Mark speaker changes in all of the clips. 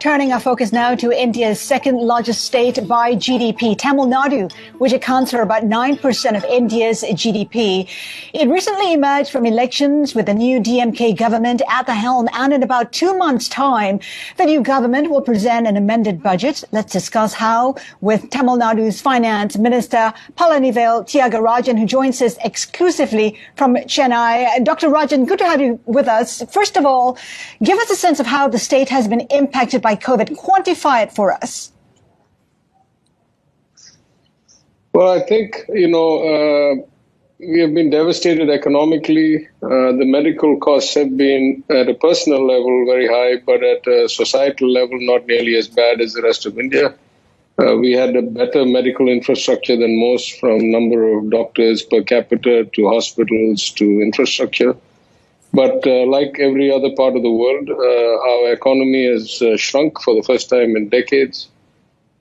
Speaker 1: Turning our focus now to India's second largest state by GDP, Tamil Nadu, which accounts for about 9% of India's GDP. It recently emerged from elections with the new DMK government at the helm, and in about 2 months' time, the new government will present an amended budget. Let's discuss how with Tamil Nadu's Finance Minister Palanivel Thiagarajan, who joins us exclusively from Chennai. Dr. Rajan, good to have you with us. First of all, give us a sense of how the state has been impacted by COVID. Quantify it for us.
Speaker 2: Well, I think, we have been devastated economically. The medical costs have been at a personal level very high, but at a societal level, not nearly as bad as the rest of India. We had a better medical infrastructure than most, from number of doctors per capita to hospitals to infrastructure. But like every other part of the world, our economy has shrunk for the first time in decades.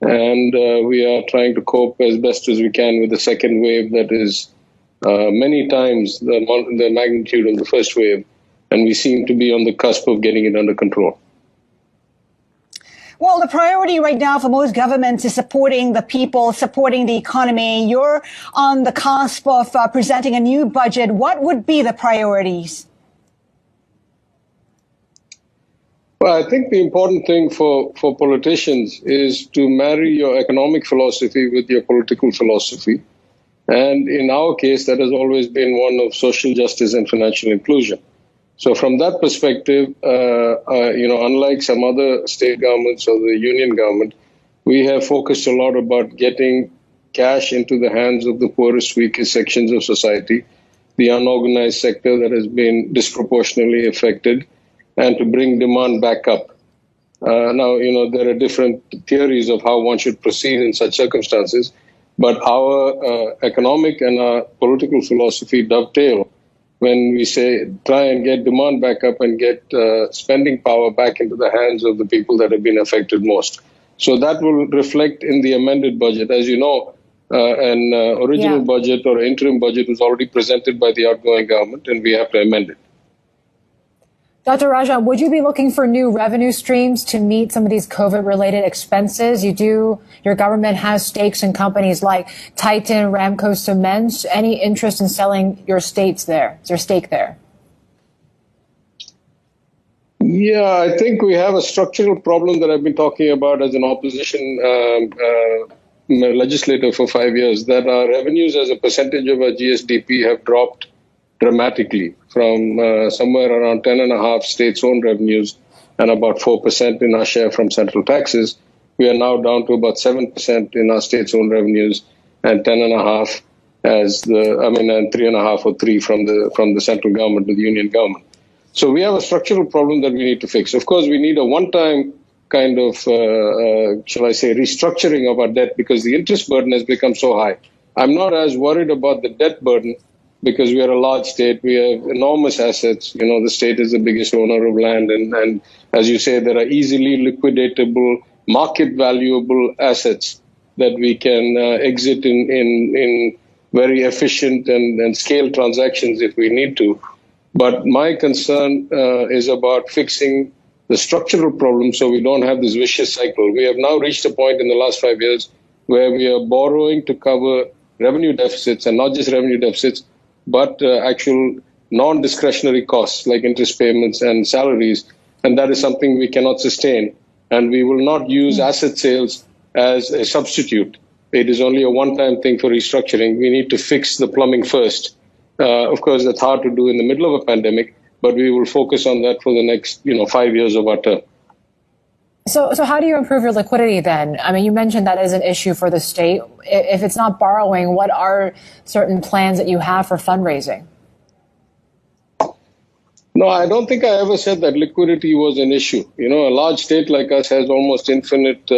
Speaker 2: And we are trying to cope as best as we can with the second wave that is many times the magnitude of the first wave. And we seem to be on the cusp of getting it under control.
Speaker 1: Well, the priority right now for most governments is supporting the people, supporting the economy. You're on the cusp of presenting a new budget. What would be the priorities?
Speaker 2: Well, I think the important thing for politicians is to marry your economic philosophy with your political philosophy. And in our case, that has always been one of social justice and financial inclusion. So from that perspective, unlike some other state governments or the union government, we have focused a lot about getting cash into the hands of the poorest, weakest sections of society, the unorganized sector that has been disproportionately affected, and to bring demand back up. Now, there are different theories of how one should proceed in such circumstances, but our economic and our political philosophy dovetail when we say try and get demand back up and get spending power back into the hands of the people that have been affected most. So that will reflect in the amended budget. As you know, an original budget or interim budget was already presented by the outgoing government, and we have to amend it.
Speaker 3: Dr. Rajan, would you be looking for new revenue streams to meet some of these COVID-related expenses? Your government has stakes in companies like Titan, Ramco Cement. Any interest in selling your stake there?
Speaker 2: Yeah, I think we have a structural problem that I've been talking about as an opposition legislator for 5 years, that our revenues as a percentage of our GSDP have dropped dramatically from somewhere around 10.5 states-owned revenues and about 4% in our share from central taxes. We are now down to about 7% in our states-owned revenues and 10.5 and 3.5 or 3 from the central government to the union government. So we have a structural problem that we need to fix. Of course, we need a one-time kind of, restructuring of our debt because the interest burden has become so high. I'm not as worried about the debt burden because we are a large state. We have enormous assets. The state is the biggest owner of land. And as you say, there are easily liquidatable, market valuable assets that we can exit in very efficient and scale transactions if we need to. But my concern is about fixing the structural problem so we don't have this vicious cycle. We have now reached a point in the last 5 years where we are borrowing to cover revenue deficits, and not just revenue deficits, but actual non-discretionary costs like interest payments and salaries. And that is something we cannot sustain. And we will not use asset sales as a substitute. It is only a one-time thing for restructuring. We need to fix the plumbing first. Of course, that's hard to do in the middle of a pandemic, but we will focus on that for the next 5 years of our term.
Speaker 3: So how do you improve your liquidity then? I mean, you mentioned that is an issue for the state. If it's not borrowing, what are certain plans that you have for fundraising?
Speaker 2: No, I don't think I ever said that liquidity was an issue. A large state like us has almost infinite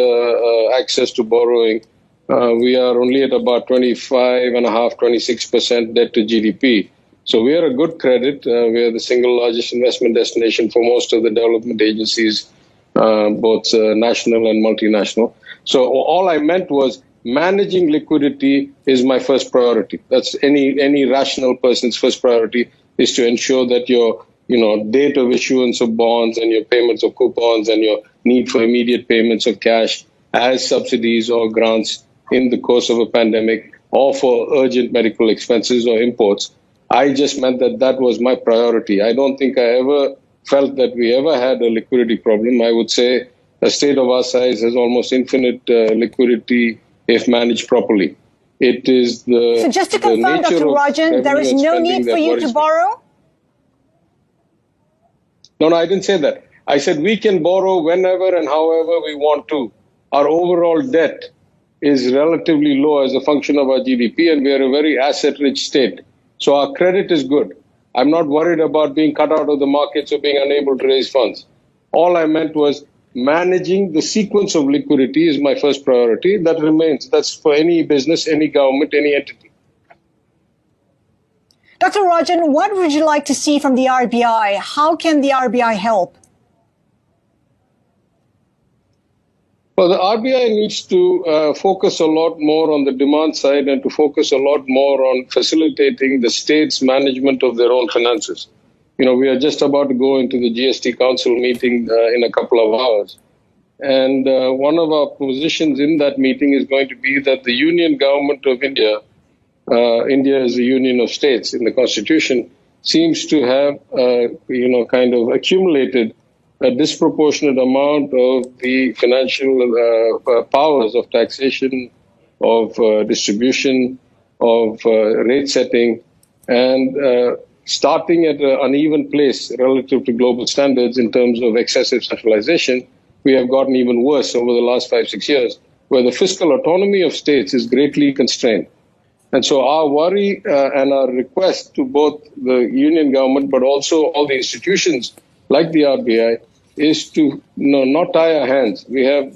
Speaker 2: access to borrowing. We are only at about 25.5%, 26% debt to GDP. So we are a good credit. We are the single largest investment destination for most of the development agencies, both national and multinational. So all I meant was managing liquidity is my first priority. That's any rational person's first priority, is to ensure that your date of issuance of bonds and your payments of coupons and your need for immediate payments of cash as subsidies or grants in the course of a pandemic or for urgent medical expenses or imports. I just meant that was my priority. I don't think I ever felt that we ever had a liquidity problem. I would say a state of our size has almost infinite liquidity if managed properly. It is the
Speaker 1: So just to confirm, Dr. Rajan, there is no need for you to borrow?
Speaker 2: No, I didn't say that. I said we can borrow whenever and however we want to. Our overall debt is relatively low as a function of our GDP, and we are a very asset-rich state. So our credit is good. I'm not worried about being cut out of the markets or being unable to raise funds. All I meant was managing the sequence of liquidity is my first priority. That remains. That's for any business, any government, any entity.
Speaker 1: Dr. Rajan, what would you like to see from the RBI? How can the RBI help?
Speaker 2: Well, the RBI needs to focus a lot more on the demand side and to focus a lot more on facilitating the state's management of their own finances. We are just about to go into the GST Council meeting in a couple of hours. And one of our positions in that meeting is going to be that the Union Government of India, India is a union of states in the Constitution, seems to have, kind of accumulated a disproportionate amount of the financial powers of taxation, of distribution, of rate setting, and starting at an uneven place relative to global standards in terms of excessive centralization, we have gotten even worse over the last 5-6 years, where the fiscal autonomy of states is greatly constrained. And so our worry and our request to both the union government, but also all the institutions like the RBI, is to not tie our hands. We have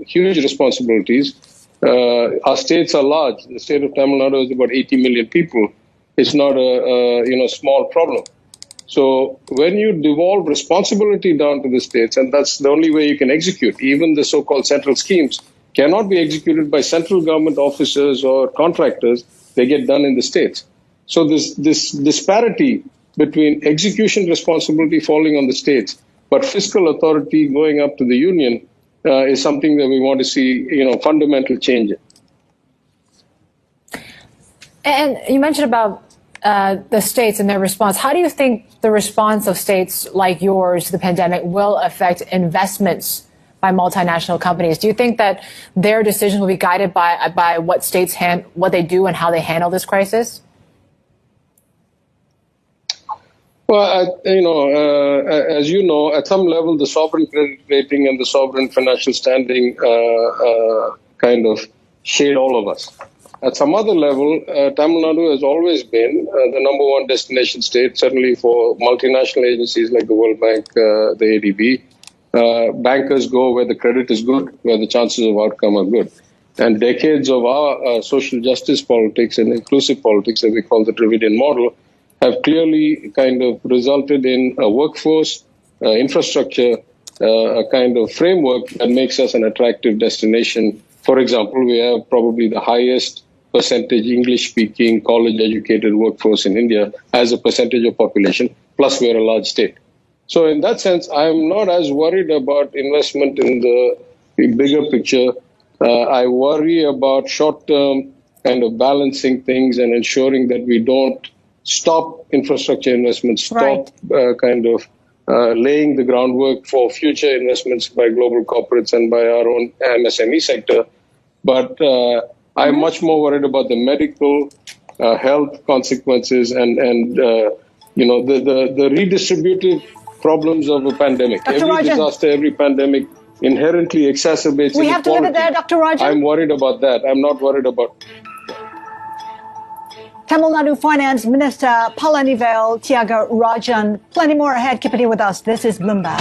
Speaker 2: huge responsibilities. Our states are large. The state of Tamil Nadu is about 80 million people. It's not a small problem. So when you devolve responsibility down to the states, and that's the only way you can execute, even the so-called central schemes cannot be executed by central government officers or contractors. They get done in the states. So this disparity between execution responsibility falling on the states, but fiscal authority going up to the union is something that we want to see, fundamental change in.
Speaker 3: And you mentioned about the states and their response. How do you think the response of states like yours to the pandemic will affect investments by multinational companies? Do you think that their decisions will be guided by what states what they do and how they handle this crisis?
Speaker 2: Well, as you know, at some level, the sovereign credit rating and the sovereign financial standing kind of shade all of us. At some other level, Tamil Nadu has always been the number one destination state, certainly for multinational agencies like the World Bank, the ADB. Bankers go where the credit is good, where the chances of outcome are good. And decades of our social justice politics and inclusive politics that we call the Dravidian model have clearly kind of resulted in a workforce, infrastructure, a kind of framework that makes us an attractive destination. For example, we have probably the highest percentage English-speaking, college-educated workforce in India as a percentage of population, plus we are a large state. So in that sense, I'm not as worried about investment in the bigger picture. I worry about short-term kind of balancing things and ensuring that we don't stop infrastructure investments, stop laying the groundwork for future investments by global corporates and by our own MSME sector. But I'm much more worried about the medical health consequences and the redistributive problems of a pandemic.
Speaker 1: Dr.
Speaker 2: Every
Speaker 1: Rajan,
Speaker 2: disaster, every pandemic inherently exacerbates inequality.
Speaker 1: We have to leave it there, Dr. Rajan.
Speaker 2: I'm worried about that. I'm not worried about...
Speaker 1: Tamil Nadu Finance Minister Palanivel Thiagarajan. Plenty more ahead. Keep it here with us. This is Bloomberg.